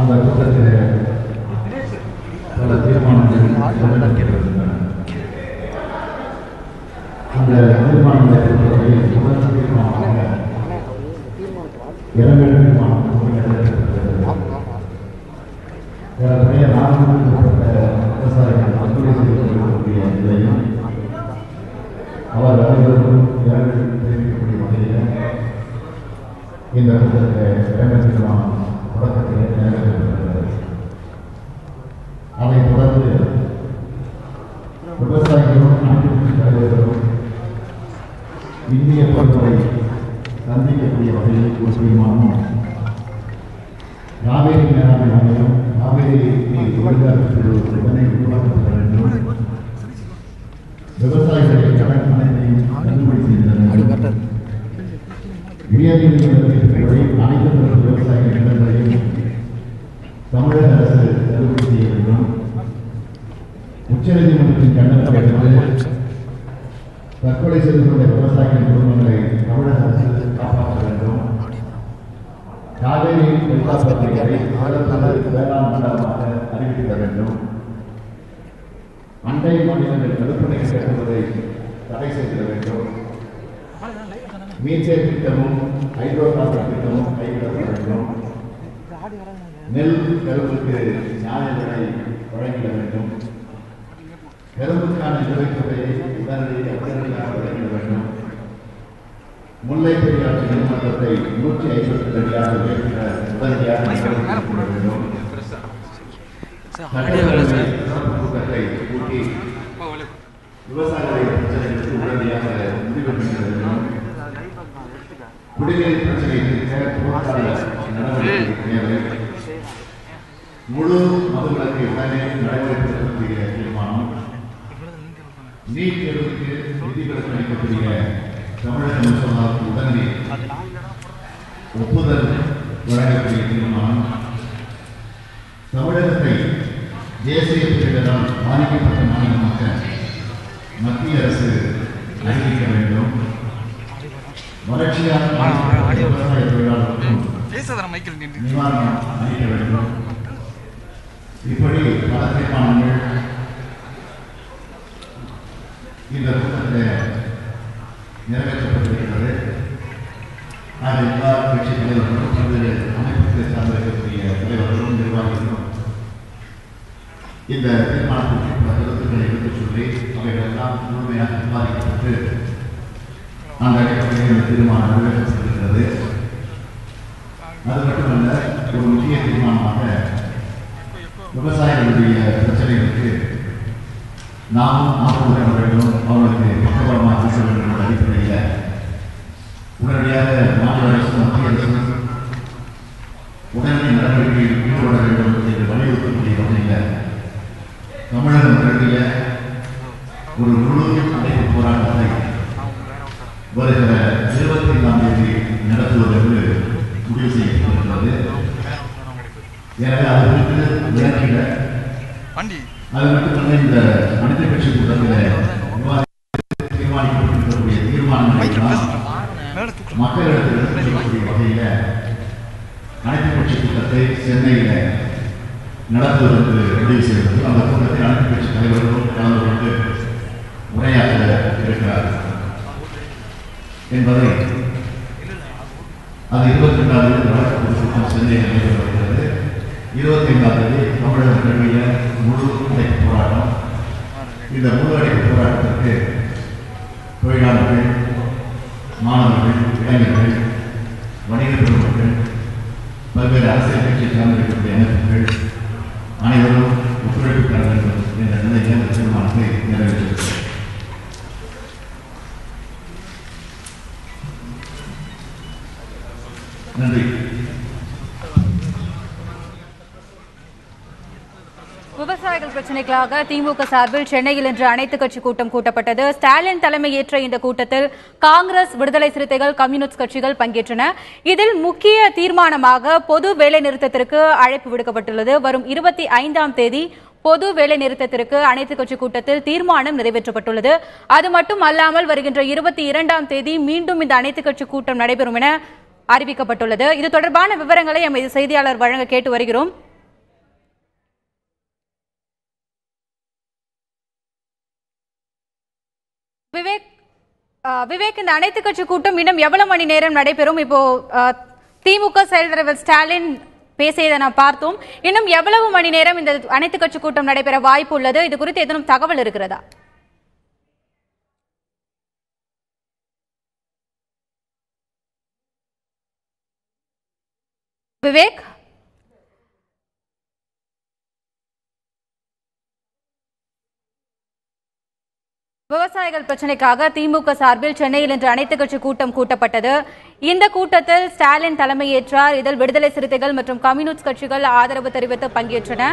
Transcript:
அந்த கூட்டத்தில் பல தீர்மானங்கள் நிறைவேற்றப்பட்டிருக்கின்றன. அந்த தீர்மானங்களை பொறுத்தவரையில் முதல் தீர்மானமாக இரண்டு தீர்மானம் நிறைவேற்றப்பட்டிருக்கிறது. ஏறக்குறைய 400க்கும் மேற்பட்ட விவசாயிகள் அறுவடை செய்யக்கூடிய நிலையில் அவர் அனைவருக்கும் இரங்கல் தெரிவிக்கக்கூடிய வகையில் இந்த கூட்டத்தில் இரண்டு தீர்மானம் தொடக்கத்திலே நிறைவேற்றப்பட்டிருக்கிறது. அதைத் தொடர்ந்து விவசாயிகளும் நாட்டு தலைவர்களும் இந்திய பொறுப்பை சந்திக்கக்கூடிய வகையில் ஒரு தீர்மானம் காவேரி மேலாண்மை ஆணையம் காவேரி நீர் ஒழுங்காற்றுவது உடனே உருவாக்கப்பட வேண்டும், விவசாயிகளை கடன் அனைத்தையும் தள்ளுபடி செய்தனர், உயர்நீதிமன்றத்தின்படி அனைத்து தரப்பு விவசாயிகள் இடங்களையும் தமிழக அரசு தள்ளுபடி செய்ய வேண்டும், உச்சநீதிமன்றத்தின் கண்டனத்தை அடுத்து தற்கொலை செய்து கொண்ட விவசாயிகளின் குடும்பங்களை தமிழக அரசு காப்பாற்ற வேண்டும், காவேரி டெல்டா பகுதிகளை வேளாண் மண்டலமாக அறிவிக்க வேண்டும், அண்டை மாநிலங்கள் தடுப்பணை கட்டுவதை தடை செய்திட வேண்டும், மீன்சேர் திட்டமும் ஹைட்ரோ கார்பன் திட்டமும் கைவிடப்பட வேண்டும், நெல் கரும்புக்கு நியாய விலை வழங்கிட வேண்டும், கரும்புக்கான நிலுவைத் தொகையை உடனடியாக வழங்கிட வேண்டும், முல்லை பெரியாற்று நீர்மன்றத்தை 150 அடியாக உயர்த்த உடனடியாக நடவடிக்கை வேண்டும், சிறப்பு கூட்டத்தை கூட்டி விவசாயிகளை பிரச்சனைகளுக்கு உடனடியாக முடிவெடுக்க வேண்டும், குடிநீர் பிரச்சனை நடவடிக்கை தேவை, முழு மதுவிலக்கை உடனே நடைமுறைப்படுத்தக்கூடிய தீர்மானம், நீட் தேர்வுக்கு விதிவிலக்கு அளிக்கக்கூடிய தமிழக மசோதாவுக்கு உடனே ஒப்புதல் வழங்கக்கூடிய தீர்மானம், தமிழகத்தை தேசிய பேரிடரால் பாதிக்கப்பட்ட மாநிலமாக மத்திய அரசு அறிவிக்க வேண்டும், வறட்சியால் விவசாய தொழிலாளர்களுக்கும் நிவாரணம் அளிக்க வேண்டும். இப்படி பல தீர்மானங்கள் இந்த கூட்டத்தில் நிறைவேற்றப்பட்டிருக்கிறது. அது எல்லா கட்சி தலைவர்களும் பல்வேறு அமைப்புகளை சார்ந்திருக்கக்கூடிய தலைவர்களும் நிர்வாகிகளும் இந்த தீர்மானத்திற்கு பல கருத்துக்களை எடுத்துச் சொல்லி அவைகளெல்லாம் முழுமையாக விவாதிக்கப்பட்டு அந்த அடிப்படையில் இந்த தீர்மானம் நிறைவேற்றப்பட்டிருக்கிறது. அது மட்டுமல்ல, ஒரு முக்கிய தீர்மானமாக விவசாயிகளுடைய பிரச்சனைகளுக்கு நாமும் ஆதரவு வேண்டும், அவர்களுக்கு பக்கபலமாக பேச வேண்டும் என்ற அடிப்படையில் உடனடியாக மாநில அரசும் மத்திய அரசும் உடனடி நடவடிக்கையில் ஈடுபட வேண்டும் என்று வலியுறுத்தக்கூடிய வகையில் தமிழகம் நடத்திய ஒரு முழு அடைப்பு போராட்டத்தை வருகிற 25ஆம் தேதி நடத்துவதற்கு முடிவு செய்யப்பட்டிருக்கிறது. எனவே அது குறித்து விளக்கிட அது மட்டுமல்ல, இந்த அனைத்து கட்சி கூட்டத்தில் தீர்மானிக்கப்பட்டிருக்கக்கூடிய தீர்மானங்கள் மக்களிடத்தில் எடுத்துக்கூடிய வகையில் அனைத்து கட்சி கூட்டத்தை சென்னையில் நடத்துவதற்கு முடிவு செய்வது. அந்த கூட்டத்தில் அனைத்து கட்சி தலைவர்களும் கலந்து கொண்டு உரையாற்ற இருக்கிறார்கள் என்பதை அது 22ஆம் தேதி வழக்கு கூட்டம் சென்னையில் நடைபெறுகிறது. 25ஆம் தேதி தமிழகம் தழுவிய முழு அடைப்பு போராட்டம். இந்த முழு அடைப்பு போராட்டத்திற்கு தொழிலாளர்கள், மாணவர்கள், இளைஞர்கள், வணிக பெருமக்கள், பல்வேறு அரசியல் கட்சியை சார்ந்திருக்கக்கூடிய அமைப்புகள் அனைவரும் ஒத்துழைப்பு தர வேண்டும் என்ற நிலையில் இந்த தீர்மானத்தை நிறைவேற்றியிருக்கிறது. நன்றி. விவசாயிகள் பிரச்சினைக்காக திமுக சார்பில் சென்னையில் இன்று அனைத்துக் கட்சி கூட்டம் கூட்டப்பட்டது. ஸ்டாலின் தலைமையேற்ற இந்த கூட்டத்தில் காங்கிரஸ், விடுதலை சிறுத்தைகள், கம்யூனிஸ்ட் கட்சிகள் பங்கேற்றன. இதில் முக்கிய தீர்மானமாக பொது வேலைநிறுத்தத்திற்கு அழைப்பு விடுக்கப்பட்டுள்ளது. வரும் 25ஆம் தேதி பொது வேலை நிறுத்தத்திற்கு அனைத்துக் கட்சி கூட்டத்தில் தீர்மானம் நிறைவேற்றப்பட்டுள்ளது. அது மட்டும் அல்லாமல் வருகின்ற 22ஆம் தேதி மீண்டும் இந்த அனைத்துக் கட்சி கூட்டம் நடைபெறும் என அறிவிக்கப்பட்டுள்ளது. இது தொடர்பான விவரங்களை எமது செய்தியாளர் வழங்க கேட்டு வருகிறோம். விவேக் விவேக், இந்த அனைத்து கட்சி கூட்டம் இன்னும் எவ்வளவு மணி நேரம் நடைபெறும்? இப்போ திமுக செயல் தலைவர் ஸ்டாலின் பேசியதை நான் பார்த்தோம். இன்னும் எவ்வளவு மணி நேரம் இந்த அனைத்து கட்சி கூட்டம் நடைபெற வாய்ப்பு உள்ளது? இது குறித்து ஏதேனும் தகவல் இருக்கிறதா? விவேக், விவசாயிகள் பிரச்சினைக்காக திமுக சார்பில் சென்னையில் இன்று அனைத்து கட்சி கூட்டம் கூட்டப்பட்டது. இந்த கூட்டத்தில் ஸ்டாலின் தலைமையேற்றார். இதில் விடுதலை சிறுத்தைகள் மற்றும் கம்யூனிஸ்ட் கட்சிகள் ஆதரவு தெரிவித்து பங்கேற்றன.